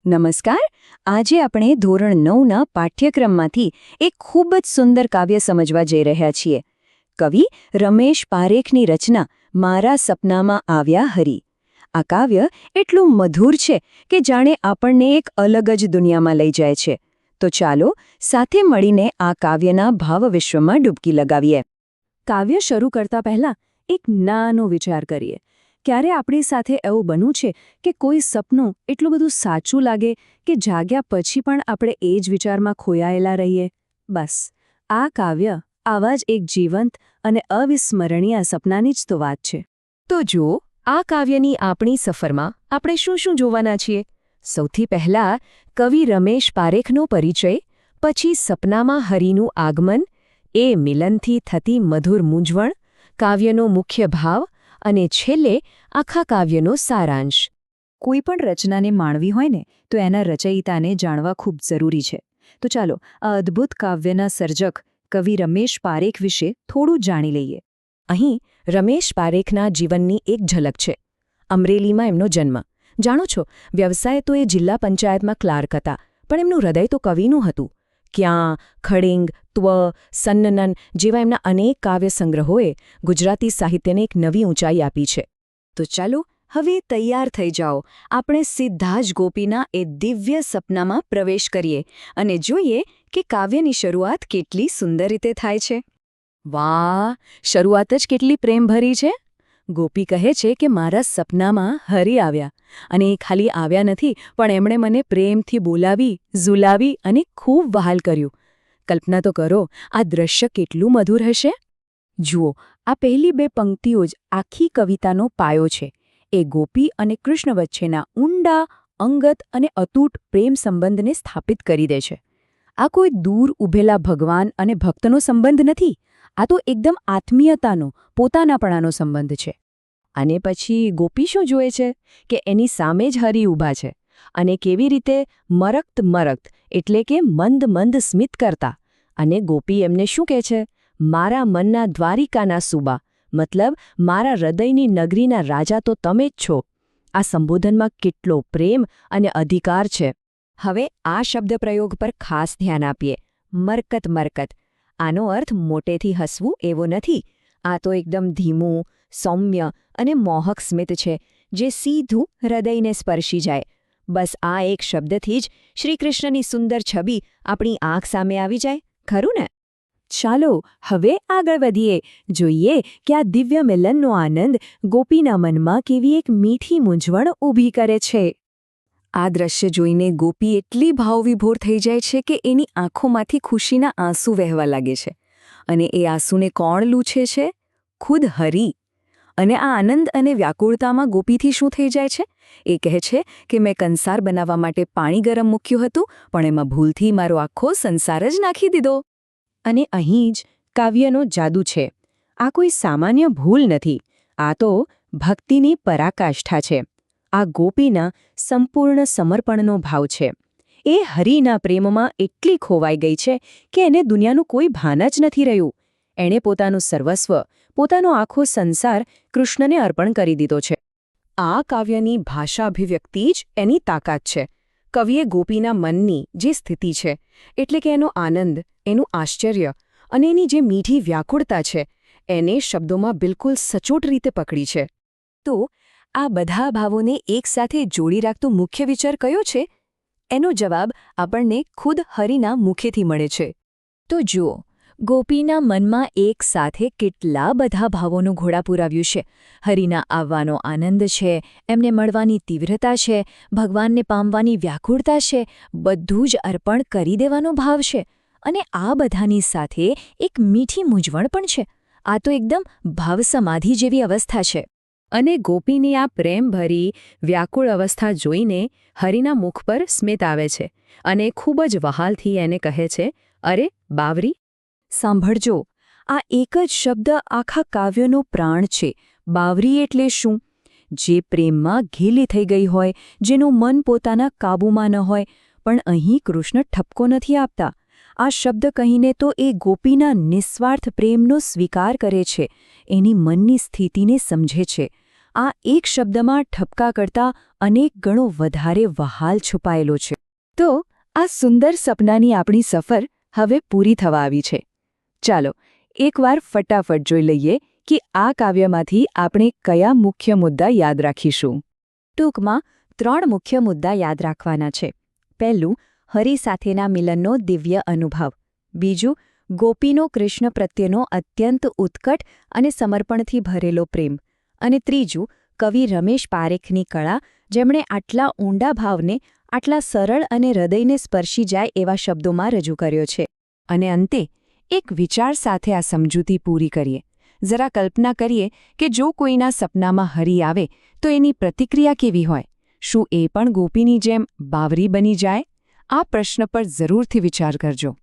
નમસ્કાર. આજે આપણે ધોરણ 9ના પાઠ્યક્રમમાંથી એક ખૂબ જ સુંદર કાવ્ય સમજવા જઈ રહ્યા છીએ. કવિ રમેશ પારેખની રચના મારા સપનામાં આવ્યા હરી. આ કાવ્ય એટલું મધુર છે કે જાણે આપણને એક અલગ જ દુનિયામાં લઈ જાય છે. તો ચાલો સાથે મળીને આ કાવ્યના ભાવવિશ્વમાં ડૂબકી લગાવીએ. કાવ્ય શરૂ કરતા પહેલા એક નાનો વિચાર કરીએ. ક્યારે આપણી સાથે એવું બન્યું છે કે કોઈ સપનું એટલું બધું સાચું લાગે કે જાગ્યા પછી પણ આપણે એ જ વિચારમાં ખોયાયેલા રહીએ? બસ આ કાવ્ય આવા જ એક જીવંત અને અવિસ્મરણીય સપનાની જ તો વાત છે. તો જુઓ, આ કાવ્યની આપણી સફરમાં આપણે શું શું જોવાના છીએ. સૌથી પહેલાં કવિ રમેશ પારેખનો પરિચય, પછી સપનામાં હરીનું આગમન, એ મિલનથી થતી મધુર મૂંઝવણ, કાવ્યનો મુખ્ય ભાવ અને છેલ્લે આખા કાવ્યનો સારાંશ. કોઈ પણ રચનાને માણવી હોય ને તો એના રચયિતાને જાણવા ખૂબ જરૂરી છે. તો ચાલો આ અદ્ભુત કાવ્યના સર્જક કવિ રમેશ પારેખ વિશે થોડું જાણી લઈએ. અહીં રમેશ પારેખના જીવનની એક ઝલક છે. અમરેલીમાં એમનો જન્મ. જાણો છો, વ્યવસાય તો એ જિલ્લા પંચાયતમાં ક્લાર્ક હતા, પણ એમનું હૃદય તો કવિનું હતું. ક્યાં, ખડિંગ, ત્વ, સન્નનન જેવા એમના અનેક કાવ્ય સંગ્રહોએ ગુજરાતી સાહિત્યને એક નવી ઊંચાઈ આપી છે. તો ચાલો હવે તૈયાર થઈ જાઓ. આપણે સીધા જ ગોપીના એ દિવ્ય સપનામાં પ્રવેશ કરીએ અને જોઈએ કે કાવ્યની શરૂઆત કેટલી સુંદર રીતે થાય છે. વાહ, શરૂઆત જ કેટલી પ્રેમભરી છે. ગોપી કહે છે કે મારા સપનામાં હરી આવ્યા, અને એ ખાલી આવ્યા નથી, પણ એમણે મને પ્રેમથી બોલાવી, ઝુલાવી અને ખૂબ વહાલ કર્યું. કલ્પના તો કરો, આ દ્રશ્ય કેટલું મધુર હશે. જુઓ, આ પહેલી બે પંક્તિઓ જ આખી કવિતાનો પાયો છે. એ ગોપી અને કૃષ્ણ વચ્ચેના ઊંડા, અંગત અને અતૂટ પ્રેમ સંબંધને સ્થાપિત કરી દે છે. આ કોઈ દૂર ઊભેલા ભગવાન અને ભક્તનો સંબંધ નથી. આ તો એકદમ આત્મીયતાનો, પોતાનાપણાનો સંબંધ છે. અને પછી ગોપી શું જુએ છે કે એની સામે જ હરી ઊભા છે, અને કેવી રીતે મરક્ત મરક્ત એટલે કે મંદ મંદ સ્મિત કરતા. અને ગોપી એમને શું કહે છે? મારા મનના દ્વારિકાના સુબા, મતલબ મારા હૃદયની નગરીના રાજા તો તમે જ છો. આ સંબોધનમાં કેટલો પ્રેમ અને અધિકાર છે. હવે આ શબ્દપ્રયોગ પર ખાસ ધ્યાન આપીએ. મરકત મરકત. આનો અર્થ મોટેથી હસવું એવો નથી. આ તો એકદમ ધીમું, સૌમ્ય અને મોહક સ્મિત છે, જે સીધું હૃદયને સ્પર્શી જાય. બસ આ એક શબ્દથી જ શ્રીકૃષ્ણની સુંદર છબી આપણી આંખ સામે આવી જાય, ખરું ને? ચાલો હવે આગળ વધીએ. જોઈએ કે આ દિવ્ય મિલનનો આનંદ ગોપીના મનમાં કેવી એક મીઠી મૂંઝવણ ઊભી કરે છે. આ દ્રશ્ય જોઈને ગોપી એટલી ભાવવિભોર થઈ જાય છે કે એની આંખોમાંથી ખુશીના આંસુ વહેવા લાગે છે. અને એ આંસુને કોણ લૂછે છે? ખુદ હરી. અને આ આનંદ અને વ્યાકુળતામાં ગોપીથી શું થઈ જાય છે? એ કહે છે કે મેં કંસાર બનાવવા માટે પાણી ગરમ મૂક્યું હતું, પણ એમાં ભૂલથી મારો આખો સંસાર જ નાખી દીધો. અને અહીં જ કાવ્યનો જાદુ છે. આ કોઈ સામાન્ય ભૂલ નથી. આ તો ભક્તિની પરાકાષ્ઠા છે. આ ગોપીના સંપૂર્ણ સમર્પણનો ભાવ છે. એ હરિના પ્રેમમાં એટલી ખોવાઈ ગઈ છે કે એને દુનિયાનું કોઈ ભાન જ નથી રહ્યું. એણે પોતાનું સર્વસ્વ, પોતાનો આખો સંસાર કૃષ્ણને અર્પણ કરી દીધો છે. આ કાવ્યની ભાષા અભિવ્યક્તિ જ એની તાકાત છે. કવિએ ગોપીના મનની જે સ્થિતિ છે, એટલે કે એનો આનંદ, એનું આશ્ચર્ય અને એની જે મીઠી વ્યાકુળતા છે, એને શબ્દોમાં બિલકુલ સચોટ રીતે પકડી છે. તો આ બધા ભાવોને એકસાથે જોડી રાખતો મુખ્ય વિચાર કયો છે? એનો જવાબ આપણને ખુદ હરિના મુખેથી મળે છે. તો જુઓ, ગોપીના મનમાં એક સાથે કેટલા બધા ભાવોનું ઘોડાપૂર આવ્યું છે. હરિના આવવાનો આનંદ છે, એમને મળવાની તીવ્રતા છે, ભગવાનને પામવાની વ્યાકુળતા છે, બધું જ અર્પણ કરી દેવાનો ભાવ છે. અને આ બધાની સાથે એક મીઠી મૂંઝવણ પણ છે. આ તો એકદમ ભાવસમાધિ જેવી અવસ્થા છે. અને ગોપીની આ પ્રેમભરી, વ્યાકુળ અવસ્થા જોઈને હરિના મુખ પર સ્મિત આવે છે, અને ખૂબ જ વહાલથી એને કહે છે, અરે બાવરી, સાંભળજો. આ એક જ શબ્દ આખા કાવ્યનો પ્રાણ છે. બાવરી એટલે શું? જે પ્રેમમાં ઘેલી થઈ ગઈ હોય, જેનું મન પોતાના કાબૂમાં ન હોય. પણ અહીં કૃષ્ણ ઠપકો નથી આપતા. આ શબ્દ કહીને તો એ ગોપીના નિસ્વાર્થ પ્રેમનો સ્વીકાર કરે છે, એની મનની સ્થિતિને સમજે છે. આ એક શબ્દમાં ઠપકા કરતાં અનેક ગણો વધારે વહાલ છુપાયેલો છે. તો આ સુંદર સપનાની આપણી સફર હવે પૂરી થવા આવી છે. ચાલો એકવાર ફટાફટ જોઈ લઈએ કે આ કાવ્યમાંથી આપણે કયા મુખ્ય મુદ્દા યાદ રાખીશું. ટૂંકમાં 3 મુખ્ય મુદ્દા યાદ રાખવાના છે. પહેલું, હરિ સાથેના મિલનનો દિવ્ય અનુભવ. બીજું, ગોપીનો કૃષ્ણ પ્રત્યેનો અત્યંત ઉત્કટ અને સમર્પણથી ભરેલો પ્રેમ. અને ત્રીજું, કવિ રમેશ પારેખની કળા, જેમણે આટલા ઊંડા ભાવને આટલા સરળ અને હૃદયને સ્પર્શી જાય એવા શબ્દોમાં રજૂ કર્યો છે. અને અંતે એક વિચાર સાથે આ સમજૂતી પૂરી કરીએ. જરા કલ્પના કરીએ કે જો કોઈના સપનામાં હરિ આવે તો એની પ્રતિક્રિયા કેવી હોય? શું એ પણ ગોપીની જેમ બાવરી બની જાય? આ પ્રશ્ન પર જરૂરથી વિચાર કરજો.